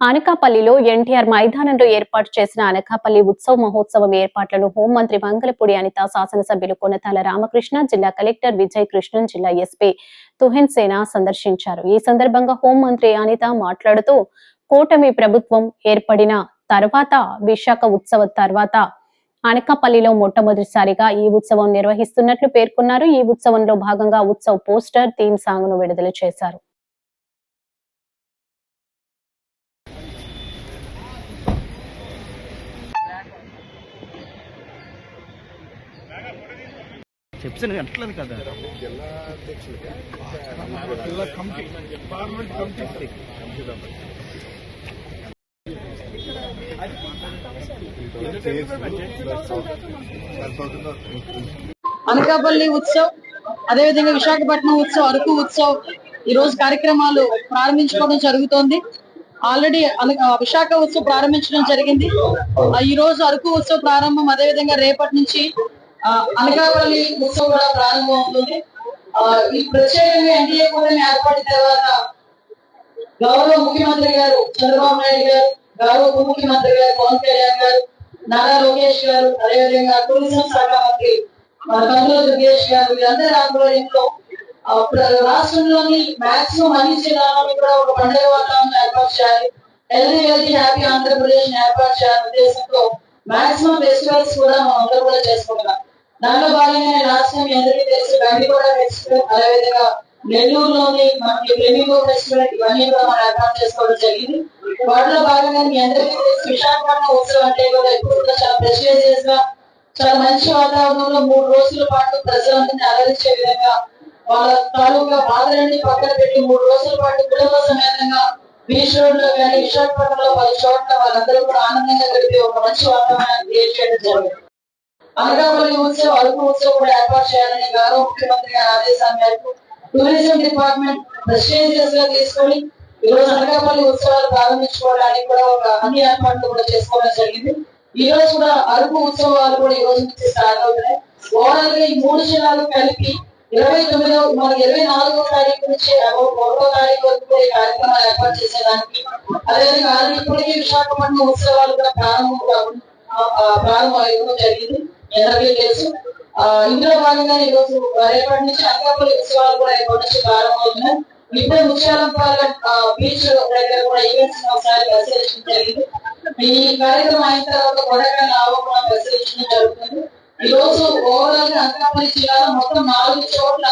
అనకాపల్లిలో ఎన్టీఆర్ మైదానంలో ఏర్పాటు చేసిన అనకాపల్లి ఉత్సవ మహోత్సవం ఏర్పాట్లను హోంమంత్రి మంగళపూడి అనిత, శాసనసభ్యులు కొనతాల రామకృష్ణ, జిల్లా కలెక్టర్ విజయ్ కృష్ణన్, జిల్లా ఎస్పీ తుహిన్ సేన సందర్శించారు. ఈ సందర్భంగా హోంమంత్రి అనిత మాట్లాడుతూ, కూటమి ప్రభుత్వం ఏర్పడిన తర్వాత విశాఖ ఉత్సవ తర్వాత అనకాపల్లిలో మొట్టమొదటిసారిగా ఈ ఉత్సవం నిర్వహిస్తున్నట్లు పేర్కొన్నారు. ఈ ఉత్సవంలో భాగంగా ఉత్సవ పోస్టర్, థీమ్ సాంగ్ ను విడుదల చేశారు. చెప్పాను అంటలేదు కదా అనకాపల్లి ఉత్సవ్, అదేవిధంగా విశాఖపట్నం ఉత్సవ్, అరకు ఉత్సవ్ ఈ రోజు కార్యక్రమాలు ప్రారంభించుకోవడం జరుగుతోంది. ఆల్రెడీ విశాఖ ఉత్సవ్ ప్రారంభించడం జరిగింది. ఈ రోజు అరకు ఉత్సవ్ ప్రారంభం, అదేవిధంగా రేపటి నుంచి అనకాపల్లి ఉత్సవం కూడా ప్రారంభం అవుతుంది. ఈ ప్రత్యేకంగా ఎన్డీఏ కూటమి ఏర్పడిన తర్వాత గౌరవ ముఖ్యమంత్రి గారు చంద్రబాబు నాయుడు గారు, గౌరవ ఉప ముఖ్యమంత్రి గారు పవన్ కళ్యాణ్ గారు, నారా లోకేష్ గారు, అదేవిధంగా టూరిజం శాఖ మంత్రి కందుల దుర్గేష్ గారు, వీరందరి ఆధ్వర్యంలో రాష్ట్రంలోని మాక్సిమం అన్ని జిల్లాలో కూడా ఒక పండుగ వాతావరణం ఏర్పాటు చేయాలి, హెల్దీ హ్యాపీ ఆంధ్రప్రదేశ్ ఏర్పాటు చేయాలనే ఉద్దేశంతో మాక్సిమం ఫెస్టివల్స్ కూడా మనం అందరూ కూడా చేసుకుంటున్నాం. దాంట్లో భాగంగానే లాస్ట్ టైం అందరికీ తెలిసి గండికోట ఫెస్టివల్, అదేవిధంగా నెల్లూరులోని మనకి ఫ్లెమింగో ఫెస్టివల్, ఇవన్నీ కూడా మనం ఏర్పాటు చేసుకోవడం జరిగింది. వాటిలో భాగంగా మీ అందరికీ తెలిసి విశాఖపట్నం ఉత్సవం అంటే కూడా ఎప్పుడు కూడా చాలా ప్రెస్టీజియస్ గా, చాలా మంచి వాతావరణంలో 3 రోజుల పాటు ప్రజలందరినీ అలరించే విధంగా వాళ్ళ తాలూకా బాధలన్నీ పక్కన పెట్టి 3 రోజుల పాటు కుటుంబ సమేతంగా బీచ్ రోడ్ లో కానీ విశాఖపట్నంలో 10 చోట్ల వాళ్ళందరూ కూడా ఆనందంగా గడిపి ఒక మంచి వాతావరణాన్ని క్రియేట్ చేయడం జరిగింది. అనకాపల్లి ఉత్సవం, అరకు ఉత్సవం కూడా ఏర్పాటు చేయాలని గౌరవ ముఖ్యమంత్రి గారి ఆదేశాల మేరకు టూరిజం డిపార్ట్మెంట్ ప్రెస్టీజియస్ గా తీసుకొని ఈ రోజు అనకాపల్లి ఉత్సవాలు ప్రారంభించుకోవడానికి కూడా ఒక అన్ని ఏర్పాట్లు కూడా చేసుకోవడం జరిగింది. ఈ రోజు కూడా అరకు ఉత్సవాలు కూడా ఈ రోజు నుంచి స్టార్ట్ అవుతున్నాయి. ఓవరాల్ గా ఈ 3 జిల్లాలు కలిపి 24వ తారీఖు నుంచి 1వ తారీఖు వరకు ఈ కార్యక్రమాలు ఏర్పాటు చేసేదానికి, అదేవిధంగా ఇప్పటికీ విశాఖపట్నం ఉత్సవాలు కూడా ప్రారంభం అయ్యడం జరిగింది, అందరికీ తెలుసు. ఇందులో భాగంగా ఈ రోజు రేపటి నుంచి అనకాపల్లి ఉత్సవాలు కూడా రేపటి నుంచి ప్రారంభమవుతున్నాయి. ఇప్పుడే ముత్యాలంపాలెం బీచ్ దగ్గర కూడా ఈవెంట్స్ ఒకసారి పరిశీలించడం జరిగింది. ఈ కార్యక్రమం అయిన తర్వాత కొడైకెనాల్ ఆవరణ పరిశీలించడం జరుగుతుంది. ఈ రోజు ఓవరాల్ గా అనకాపల్లి జిల్లాలో మొత్తం 4 చోట్ల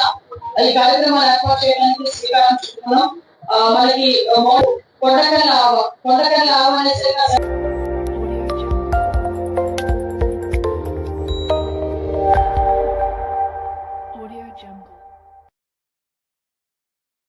ఈ కార్యక్రమాలు ఏర్పాటు చేయడానికి శ్రీకారం చుట్టుకున్నాం. మనకి కొడైకెనాల్ ఆవ అనేసి Audio Jungle.